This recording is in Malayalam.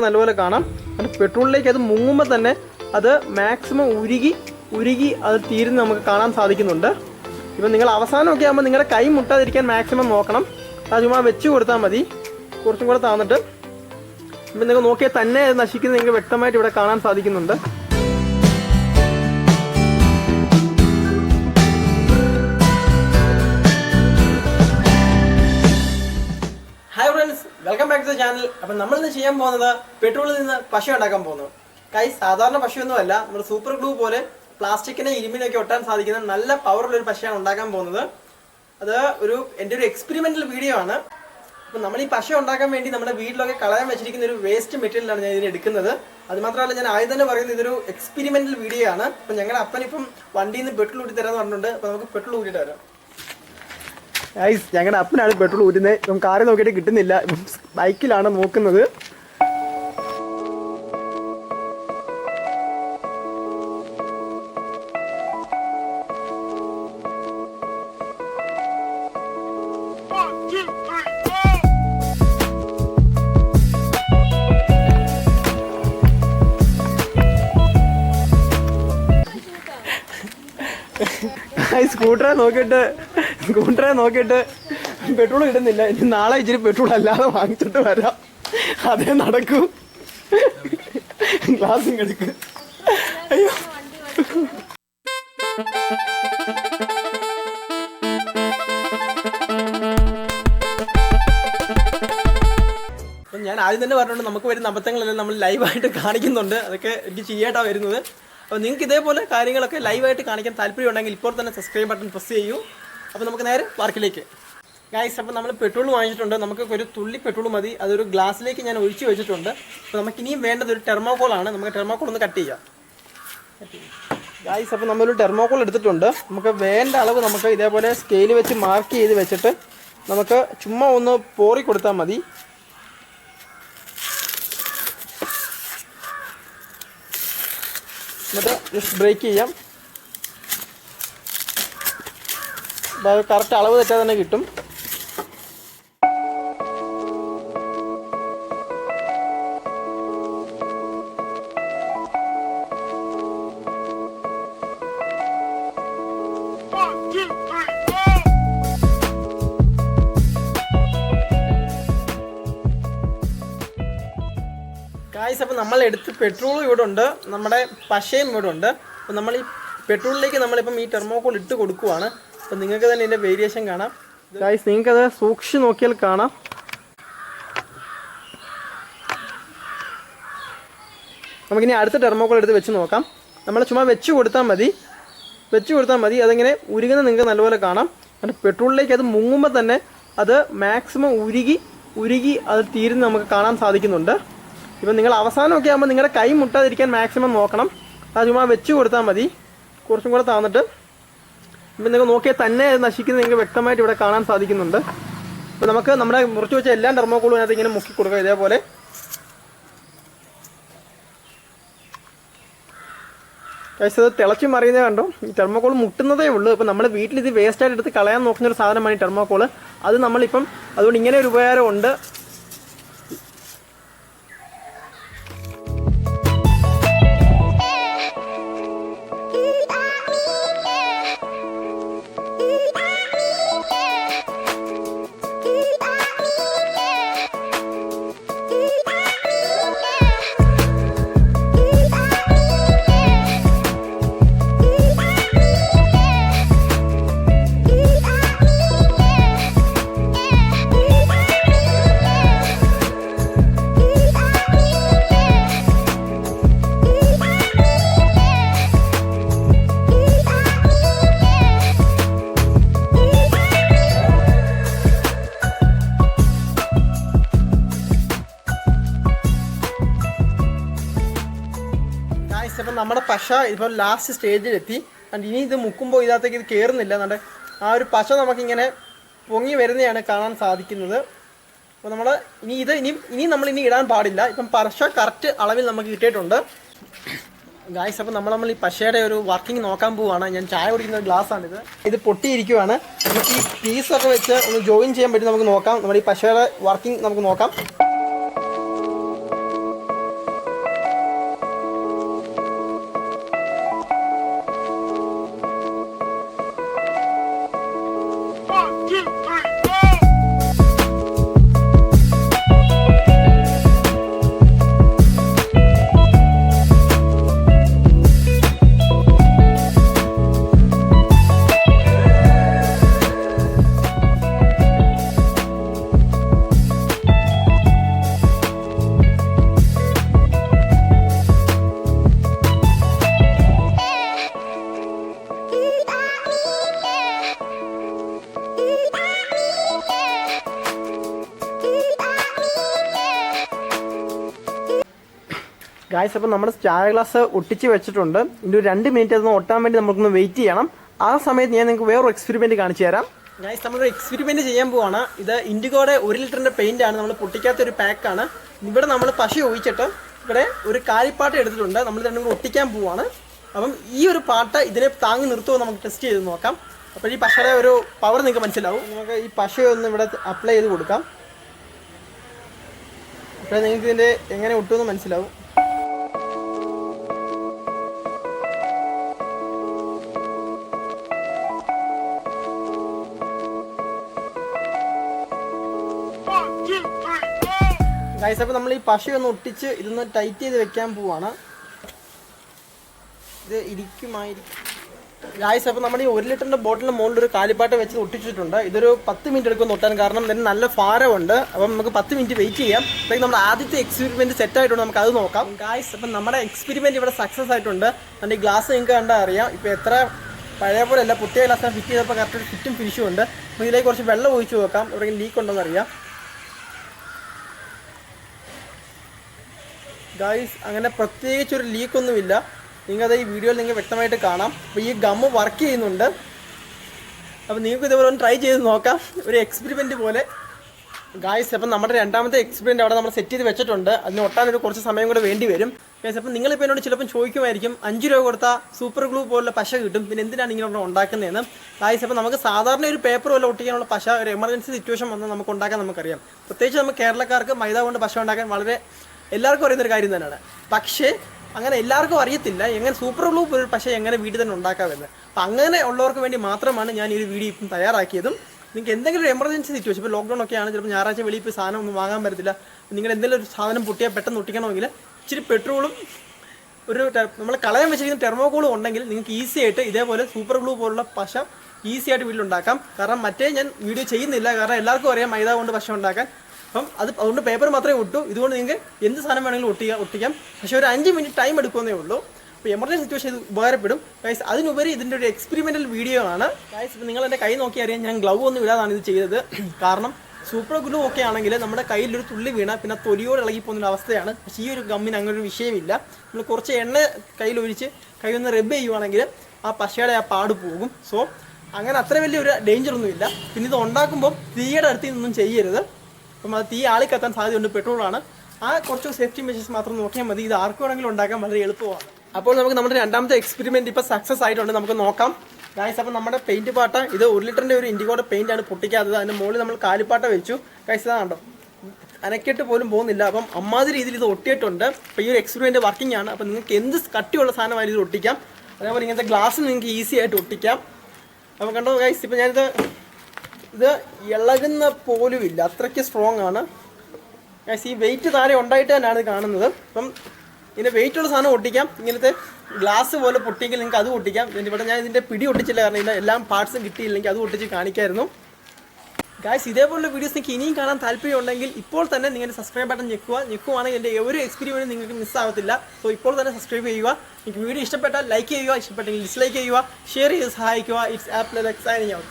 നല്ലപോലെ കാണാം. പെട്രോളിലേക്ക് അത് മുങ്ങുമ്പോൾ തന്നെ അത് മാക്സിമം ഉരുകി അത് തീരുന്ന നമുക്ക് കാണാൻ സാധിക്കുന്നുണ്ട്. ഇപ്പം നിങ്ങൾ അവസാനമൊക്കെ ആകുമ്പോൾ നിങ്ങളുടെ കൈ മുട്ടാതിരിക്കാൻ മാക്സിമം നോക്കണം. അത് ചുമ്മാ വെച്ച് കൊടുത്താൽ മതി. കുറച്ചും കൂടെ താന്നിട്ട് ഇപ്പം നിങ്ങൾ നോക്കിയാൽ തന്നെ അത് നശിക്കുന്നത് നിങ്ങൾക്ക് വ്യക്തമായിട്ട് ഇവിടെ കാണാൻ സാധിക്കുന്നുണ്ട്. Hi friends, welcome back to the channel. അപ്പം നമ്മളിന്ന് ചെയ്യാൻ പോകുന്നത് പെട്രോളിൽ നിന്ന് പശ ഉണ്ടാക്കാൻ പോകുന്നു. സാധാരണ പശയൊന്നുമല്ല, നമ്മൾ സൂപ്പർ ഗ്ലൂ പോലെ പ്ലാസ്റ്റിക്കിനെ ഇരുമ്പിനൊക്കെ ഒട്ടാൻ സാധിക്കുന്ന നല്ല പവറുള്ളൊരു പശയാണ് ഉണ്ടാക്കാൻ പോകുന്നത്. അത് എൻ്റെ ഒരു എക്സ്പെരിമെന്റൽ വീഡിയോ ആണ്. അപ്പം നമ്മൾ ഈ പശ ഉണ്ടാക്കാൻ വേണ്ടി നമ്മുടെ വീട്ടിലൊക്കെ കളയാൻ വെച്ചിരിക്കുന്ന ഒരു വേസ്റ്റ് മെറ്റീരിയലാണ് ഞാൻ ഇതിന് എടുക്കുന്നത്. അതുമാത്രമല്ല, ഞാൻ ആദ്യം തന്നെ പറയുന്നത് ഇതൊരു എക്സ്പെരിമെന്റൽ വീഡിയോ ആണ്. അപ്പം ഞങ്ങളുടെ അപ്പനിപ്പം വണ്ടിയിൽ നിന്ന് പെട്രോൾ ഊറ്റി തരാമെന്ന് പറഞ്ഞിട്ടുണ്ട്. അപ്പം നമുക്ക് പെട്രോൾ ഊറ്റിട്ട് വരാം. ഞങ്ങളുടെ അപ്പനാണ് പെട്രോൾ ഊറ്റുന്നത്. ഇപ്പം കാറ് നോക്കിയിട്ട് കിട്ടുന്നില്ല, ബൈക്കിലാണ് നോക്കുന്നത്. സ്കൂട്ടറെ നോക്കിയിട്ട് പെട്രോൾ കിട്ടുന്നില്ല. ഇനി നാളെ ഇച്ചിരി പെട്രോൾ അല്ലാതെ വാങ്ങിച്ചിട്ട് വരാം. അതേ നടക്കൂ. ഗ്ലാസും എടുക്ക്. അയ്യോ, ഞാൻ ആദ്യം തന്നെ പറഞ്ഞിട്ടുണ്ട്, നമുക്ക് വരുന്ന അബദ്ധങ്ങളെല്ലാം നമ്മൾ ലൈവായിട്ട് കാണിക്കുന്നുണ്ട്. അതൊക്കെ എനിക്ക് ചെയ്യാട്ടാണ് വരുന്നത്. അപ്പോൾ നിങ്ങൾക്ക് ഇതേപോലെ കാര്യങ്ങളൊക്കെ ലൈവായിട്ട് കാണിക്കാൻ താല്പര്യമുണ്ടെങ്കിൽ ഇപ്പോൾ തന്നെ സബ്സ്ക്രൈബ് ബട്ടൺ പ്രസ് ചെയ്യൂ. അപ്പോൾ നമുക്ക് നേരെ വർക്കിലേക്ക്. ഗൈസ്, അപ്പോൾ നമ്മൾ പെട്രോൾ വാങ്ങിച്ചിട്ടുണ്ട്. നമുക്ക് ഒരു തുള്ളി പെട്രോൾ മതി. അതൊരു ഗ്ലാസ്സിലേക്ക് ഞാൻ ഒഴിച്ച് വെച്ചിട്ടുണ്ട്. അപ്പോൾ നമുക്ക് ഇനിയും വേണ്ടത് ഒരു ടെർമോക്കോളാണ്. നമുക്ക് ടെർമോക്കോൾ ഒന്ന് കട്ട് ചെയ്യാം. ഗൈസ്, അപ്പോൾ നമ്മളൊരു ടെർമോക്കോൾ എടുത്തിട്ടുണ്ട്. നമുക്ക് വേണ്ട അളവ് നമുക്ക് ഇതേപോലെ സ്കെയിൽ വെച്ച് മാർക്ക് ചെയ്ത് വെച്ചിട്ട് നമുക്ക് ചുമ്മാ ഒന്ന് പോറി കൊടുത്താൽ മതി. എന്നിട്ട് ജസ്റ്റ് ബ്രേക്ക് ചെയ്യാം. കറക്റ്റ് അളവ് തെറ്റാതെ തന്നെ കിട്ടും. ഗായ്സ്, അപ്പോൾ നമ്മളെടുത്ത് പെട്രോളും ഇവിടെ ഉണ്ട്, നമ്മുടെ പശയും ഇവിടെ ഉണ്ട്. അപ്പോൾ നമ്മൾ ഈ പെട്രോളിലേക്ക് നമ്മളിപ്പം ഈ ടെർമോക്കോൾ ഇട്ട് കൊടുക്കുവാണ്. അപ്പോൾ നിങ്ങൾക്ക് തന്നെ ഇതിൻ്റെ വേരിയേഷൻ കാണാം. ഗായ്സ്, നിങ്ങൾക്കത് സൂക്ഷിച്ച് നോക്കിയാൽ കാണാം. നമുക്കിനി അടുത്ത ടെർമോക്കോൾ എടുത്ത് വെച്ച് നോക്കാം. നമ്മൾ ചുമ്മാ വെച്ച് കൊടുത്താൽ മതി. അതിങ്ങനെ ഉരുകുന്ന നിങ്ങൾക്ക് നല്ലപോലെ കാണാം. എന്നിട്ട് പെട്രോളിലേക്ക് അത് മുങ്ങുമ്പോൾ തന്നെ അത് മാക്സിമം ഉരുകി അത് തീരുന്ന നമുക്ക് കാണാൻ സാധിക്കുന്നുണ്ട്. ഇപ്പം നിങ്ങൾ അവസാനമൊക്കെ ആകുമ്പോൾ നിങ്ങളുടെ കൈ മുട്ടാതിരിക്കാൻ മാക്സിമം നോക്കണം. അത് ചുമ്മാ വെച്ച് കൊടുത്താൽ മതി. കുറച്ചും കൂടെ താന്നിട്ട് ഇപ്പം നിങ്ങൾ നോക്കിയാൽ തന്നെ അത് നശിക്കുന്നത് നിങ്ങൾക്ക് വ്യക്തമായിട്ട് ഇവിടെ കാണാൻ സാധിക്കുന്നുണ്ട്. അപ്പോൾ നമുക്ക് നമ്മുടെ മുറിച്ച് വെച്ച എല്ലാ ടെർമോക്കോളും അതിനകത്ത് ഇങ്ങനെ മുക്കി കൊടുക്കുക ഇതേപോലെ. കഴിച്ചത് തിളച്ച് മറിയുന്നത് കണ്ടോ. ഈ ടെർമോക്കോൾ മുട്ടുന്നതേ ഉള്ളൂ. ഇപ്പം നമ്മൾ വീട്ടിൽ ഇത് വേസ്റ്റായിട്ട് എടുത്ത് കളയാൻ നോക്കുന്നൊരു സാധനമാണ് ഈ ടെർമോക്കോൾ. അത് നമ്മളിപ്പം അതുകൊണ്ട് ഇങ്ങനെ ഒരു ഉപകാരമുണ്ട്. ഇപ്പം നമ്മുടെ പശ ഇപ്പോൾ ലാസ്റ്റ് സ്റ്റേജിലെത്തി. ഇനി ഇത് മുക്കുമ്പോൾ ഇതിനകത്തേക്ക് ഇത് കയറുന്നില്ല. നമ്മുടെ ആ ഒരു പശ നമുക്കിങ്ങനെ പൊങ്ങി വരുന്നതാണ് കാണാൻ സാധിക്കുന്നത്. അപ്പോൾ നമ്മൾ ഇനി നമ്മളിനി ഇടാൻ പാടില്ല. ഇപ്പം പശ കറക്റ്റ് അളവിൽ നമുക്ക് കിട്ടിയിട്ടുണ്ട്. ഗായ്സ്, അപ്പോൾ നമ്മൾ ഈ പശയുടെ ഒരു വർക്കിംഗ് നോക്കാൻ പോവുകയാണ്. ഞാൻ ചായ കുടിക്കുന്ന ഒരു ഗ്ലാസ്സാണിത്. ഇത് പൊട്ടിയിരിക്കുവാണ്. നമുക്ക് ഈ പീസൊക്കെ വെച്ച് ഒന്ന് ജോയിൻ ചെയ്യാൻ പറ്റി നമുക്ക് നോക്കാം. നമ്മുടെ ഈ പശയുടെ വർക്കിംഗ് നമുക്ക് നോക്കാം. ഗായ്സ് അപ്പോൾ നമ്മുടെ ചായ ഗ്ലാസ് ഒട്ടിച്ച് വെച്ചിട്ടുണ്ട്. ഇനി ഒരു 2 മിനിറ്റ് അതൊന്ന് ഒട്ടാൻ വേണ്ടി നമുക്കൊന്ന് വെയിറ്റ് ചെയ്യണം. ആ സമയത്ത് ഞാൻ നിങ്ങൾക്ക് വേറൊരു എക്സ്പെരിമെൻറ്റ് കാണിച്ചു തരാം. ഗായ്സ് നമ്മളൊരു എക്സ്പെരിമെൻറ്റ് ചെയ്യാൻ പോവാണ്. ഇത് ഇൻഡിഗോയുടെ 1 ലിറ്ററിൻ്റെ പെയിൻ്റാണ്. നമ്മൾ പൊട്ടിക്കാത്തൊരു പാക്കാണ്. ഇവിടെ നമ്മൾ പശ ഒഴിച്ചിട്ട് ഇവിടെ ഒരു കാലിപ്പാട്ട എടുത്തിട്ടുണ്ട്. നമ്മൾ രണ്ടും കൂടെ ഒട്ടിക്കാൻ പോവാണ്. അപ്പം ഈ ഒരു പാട്ട ഇതിനെ താങ്ങി നിർത്തുമോ നമുക്ക് ടെസ്റ്റ് ചെയ്ത് നോക്കാം. അപ്പോൾ ഈ പശയുടെ ഒരു പവർ നിങ്ങൾക്ക് മനസ്സിലാവും. നമുക്ക് ഈ പശയൊന്ന് ഇവിടെ അപ്ലൈ ചെയ്ത് കൊടുക്കാം. അപ്പോൾ നിങ്ങൾക്ക് ഇതിൻ്റെ എങ്ങനെ ഒട്ടുമെന്ന് മനസ്സിലാവും. ഗൈസ് അപ്പോൾ നമ്മൾ ഈ പശയൊന്ന് ഒട്ടിച്ച് ഇതൊന്ന് ടൈറ്റ് ചെയ്ത് വെക്കാൻ പോവാണ്. ഇത് ഇരിക്കുമായിരിക്കും. ഗൈസ് അപ്പോൾ നമ്മുടെ ഈ 1 ലിറ്ററിൻ്റെ ബോട്ടിലിൻ്റെ മുകളിൽ ഒരു കാലിപ്പാട്ട വെച്ച് ഒട്ടിച്ചിട്ടുണ്ട്. ഇതൊരു 10 മിനിറ്റ് എടുക്കും ഒട്ടാൻ, കാരണം ഇതിന് നല്ല ഭാരമുണ്ട്. അപ്പം നമുക്ക് 10 മിനിറ്റ് വെയിറ്റ് ചെയ്യാം. അപ്പോഴേക്കും നമ്മുടെ ആദ്യത്തെ എക്സ്പെരിമെൻറ്റ് സെറ്റ് ആയിട്ടുണ്ട്. നമുക്ക് അത് നോക്കാം. ഗൈസ് അപ്പം നമ്മുടെ എക്സ്പെരിമെൻറ്റ് ഇവിടെ സക്സസ് ആയിട്ടുണ്ട്. അതിൻ്റെ ഈ ഗ്ലാസ് നിങ്ങൾക്ക് കണ്ടാൽ അറിയാം. ഇപ്പോൾ എത്ര പഴയ പോലെ അല്ല, പുതിയ ഗ്ലാസ് ഫിറ്റ് ചെയ്തപ്പോൾ കറക്റ്റ് ഫിറ്റും ഫിനിഷും ഉണ്ട്. അപ്പോൾ ഇതിലേക്ക് കുറച്ച് വെള്ളം ഒഴിച്ച് നോക്കാം. എവിടെയെങ്കിലും ലീക്ക് ഉണ്ടോയെന്ന് അറിയാം. ഗായ്സ് അങ്ങനെ പ്രത്യേകിച്ചൊരു ലീക്കൊന്നുമില്ല. നിങ്ങൾക്കത് ഈ വീഡിയോയിൽ നിങ്ങൾക്ക് വ്യക്തമായിട്ട് കാണാം. അപ്പോൾ ഈ ഗമ്മ് വർക്ക് ചെയ്യുന്നുണ്ട്. അപ്പോൾ നിങ്ങൾക്ക് ഇതേപോലെ ഒന്ന് ട്രൈ ചെയ്ത് നോക്കാം, ഒരു എക്സ്പെരിമെൻറ്റ് പോലെ. ഗായ്സ് അപ്പം നമ്മുടെ രണ്ടാമത്തെ എക്സ്പെരിമെൻറ്റ് അവിടെ നമ്മൾ സെറ്റ് ചെയ്ത് വെച്ചിട്ടുണ്ട്. അതിന് ഒട്ടാനൊരു കുറച്ച് സമയം കൂടെ വേണ്ടി വരും. ഗായ്സ് അപ്പം നിങ്ങളിപ്പോൾ എന്നോട് ചിലപ്പം ചോദിക്കുമായിരിക്കും, 5 രൂപ കൊടുത്താൽ സൂപ്പർ ഗ്ലൂ പോലുള്ള പശ കിട്ടും, പിന്നെ എന്തിനാണ് ഇങ്ങനെ ഉണ്ടാക്കുന്നതെന്ന്. ഗായ്സ് അപ്പം നമുക്ക് സാധാരണ ഒരു പേപ്പർ പോലെ ഒട്ടിക്കാനുള്ള പശ ഒരു എമർജൻസി സിറ്റുവേഷൻ വന്നാൽ നമുക്ക് ഉണ്ടാക്കാൻ നമുക്കറിയാം. പ്രത്യേകിച്ച് നമുക്ക് കേരളക്കാർക്ക് മൈദ കൊണ്ട് പശ ഉണ്ടാക്കാൻ വളരെ എല്ലാവർക്കും അറിയുന്നൊരു കാര്യം തന്നെയാണ്. പക്ഷേ അങ്ങനെ എല്ലാവർക്കും അറിയത്തില്ല എങ്ങനെ സൂപ്പർ ഗ്ലൂ പോലൊരു പശ എങ്ങനെ വീട്ടിൽ തന്നെ ഉണ്ടാക്കാമെന്ന്. അപ്പം അങ്ങനെ ഉള്ളവർക്ക് വേണ്ടി മാത്രമാണ് ഞാൻ ഈ ഒരു വീഡിയോ ഇപ്പം തയ്യാറാക്കിയതും. നിങ്ങൾക്ക് എന്തെങ്കിലും ഒരു എമർജൻസി സിറ്റുവേഷൻ, ഇപ്പോൾ ലോക്ക്ഡൗൺ ഒക്കെ ആണ്, ചിലപ്പോൾ ഞായറാഴ്ച വെളിയിൽ പോയി സാധനം ഒന്നും വാങ്ങാൻ പറ്റത്തില്ല, നിങ്ങൾ എന്തെങ്കിലും ഒരു സാധനം പൊട്ടിയാൽ പെട്ടെന്ന് ഒട്ടിക്കണമെങ്കിൽ ഇച്ചിരി പെട്രോളും ഒരു നമ്മൾ കളയാൻ വെച്ചിരിക്കുന്ന തെർമോക്കോളും ഉണ്ടെങ്കിൽ നിങ്ങൾക്ക് ഈസി ആയിട്ട് ഇതേപോലെ സൂപ്പർ ഗ്ലൂ പോലുള്ള പശ ഈസി ആയിട്ട് വീട്ടിലുണ്ടാക്കാം. കാരണം മറ്റേ ഞാൻ വീഡിയോ ചെയ്യുന്നില്ല, കാരണം എല്ലാവർക്കും അറിയാം മൈദ കൊണ്ട് പശ ഉണ്ടാക്കാൻ. അപ്പം അതുകൊണ്ട് പേപ്പർ മാത്രമേ ഒട്ടൂ. ഇതുകൊണ്ട് നിങ്ങൾക്ക് എന്ത് സാധനം വേണമെങ്കിലും ഒട്ടിക്കാം. പക്ഷേ ഒരു 5 മിനിറ്റ് ടൈം എടുക്കുന്നേ ഉള്ളൂ. അപ്പോൾ എമർജൻസി സിറ്റുവേഷൻ ഇത് ഉപകാരപ്പെടും. ഗൈസ് അതിനുപരി ഇതിൻ്റെ ഒരു എക്സ്പെരിമെൻ്റൽ വീഡിയോ ആണ്. ഗൈസ് ഇപ്പോൾ നിങ്ങൾ എൻ്റെ കൈ നോക്കി അറിയാം, ഞാൻ ഗ്ലൗ ഒന്നും ഇടാതാണ് ഇത് ചെയ്തത്. കാരണം സൂപ്പർ ഗ്ലൂ ഒക്കെ ആണെങ്കിൽ നമ്മുടെ കയ്യിലൊരു തുള്ളി വീണാൽ പിന്നെ തൊലിയോട് ഇളകി പോകുന്നൊരു അവസ്ഥയാണ്. പക്ഷേ ഈ ഒരു ഗമ്മിന് അങ്ങനെ ഒരു വിഷയമില്ല. നമ്മൾ കുറച്ച് എണ്ണ കയ്യിലൊഴിച്ച് കൈ ഒന്ന് റബ്ബ് ചെയ്യുവാണെങ്കിൽ ആ പശയുടെ ആ പാട് പോകും. സോ അങ്ങനെ അത്ര വലിയൊരു ഡേഞ്ചറൊന്നുമില്ല. പിന്നെ ഇത് ഉണ്ടാക്കുമ്പോൾ തീയുടെ അടുത്ത് നിന്നൊന്നും ചെയ്യരുത്. അപ്പം അത് തീ ആളിക്കത്താൻ സാധ്യതയുണ്ട്, പെട്രോളാണ്. ആ കുറച്ച് സേഫ്റ്റി മെഷേഴ്സ് മാത്രം നോക്കിയാൽ മതി. ഇത് ആർക്കും വേണമെങ്കിലും ഉണ്ടാക്കാൻ വളരെ എളുപ്പമാണ്. അപ്പോൾ നമുക്ക് നമ്മുടെ രണ്ടാമത്തെ എക്സ്പെരിമെൻറ്റ് ഇപ്പോൾ സക്സസ് ആയിട്ടുണ്ട്. നമുക്ക് നോക്കാം. ഗായ്സ് അപ്പം നമ്മുടെ പെയിൻറ്റ് പാട്ട ഇത് 1 ലിറ്ററിൻ്റെ ഒരു ഇൻഡിഗോയുടെ പെയിൻ്റാണ് പൊട്ടിക്കാത്തത്. അതിൻ്റെ മുകളിൽ നമ്മൾ കാലിപ്പാട്ട വെച്ചു. ഗായ്സ് ഇതാണോ, അനക്കിട്ട് പോലും പോകുന്നില്ല. അപ്പം അമ്മാതിരി രീതിയിൽ ഇത് ഒട്ടിയിട്ടുണ്ട്. അപ്പോൾ ഈ ഒരു എക്സ്പെരിമെൻറ്റ് വർക്കിംഗ് ആണ്. അപ്പോൾ നിങ്ങൾക്ക് എന്ത് കട്ടിയുള്ള സാധനമായാലും ഇത് ഒട്ടിക്കാം. അതേപോലെ ഇങ്ങനത്തെ ഗ്ലാസ് നിങ്ങൾക്ക് ഈസി ആയിട്ട് ഒട്ടിക്കാം. അപ്പോൾ കണ്ടോ ഗായ്സ്, ഇപ്പോൾ ഞാനിത് ഇളകുന്ന പോലും ഇല്ല, അത്രയ്ക്ക് സ്ട്രോങ് ആണ്. ഈ വെയിറ്റ് താഴെ ഉണ്ടായിട്ട് തന്നെയാണ് ഇത് കാണുന്നത്. അപ്പം ഇതിൻ്റെ വെയിറ്റുള്ള സാധനം ഒട്ടിക്കാം. ഇങ്ങനത്തെ ഗ്ലാസ് പോലെ പൊട്ടിയെങ്കിൽ നിങ്ങൾക്ക് അത് ഒട്ടിക്കാം. ഇവിടെ ഞാൻ ഇതിൻ്റെ പിടി ഒട്ടിച്ചില്ല, കാരണം ഇതിൻ്റെ എല്ലാം പാർട്സും കിട്ടിയില്ലെങ്കിൽ അത് ഒട്ടിച്ച് കാണിക്കായിരുന്നു. ഗായ്സ് ഇതേപോലുള്ള വീഡിയോസ് നിങ്ങൾക്ക് ഇനിയും കാണാൻ താല്പര്യമുണ്ടെങ്കിൽ ഇപ്പോൾ തന്നെ നിങ്ങളുടെ സബ്സ്ക്രൈബ് ബട്ടൺ ഞെക്കുവാണെങ്കിൽ എൻ്റെ ഒരു എക്സ്പെരിമെൻറ്റ് നിങ്ങൾക്ക് മിസ്സാവത്തില്ല. സോ ഇപ്പോൾ തന്നെ സബ്സ്ക്രൈബ് ചെയ്യുക. നിങ്ങൾക്ക് വീഡിയോ ഇഷ്ടപ്പെട്ടാൽ ലൈക്ക് ചെയ്യുക, ഇഷ്ടപ്പെട്ടെങ്കിൽ ഡിസ്ലൈക്ക് ചെയ്യുക, ഷെയർ ചെയ്ത് സഹായിക്കുക. It's app signing out.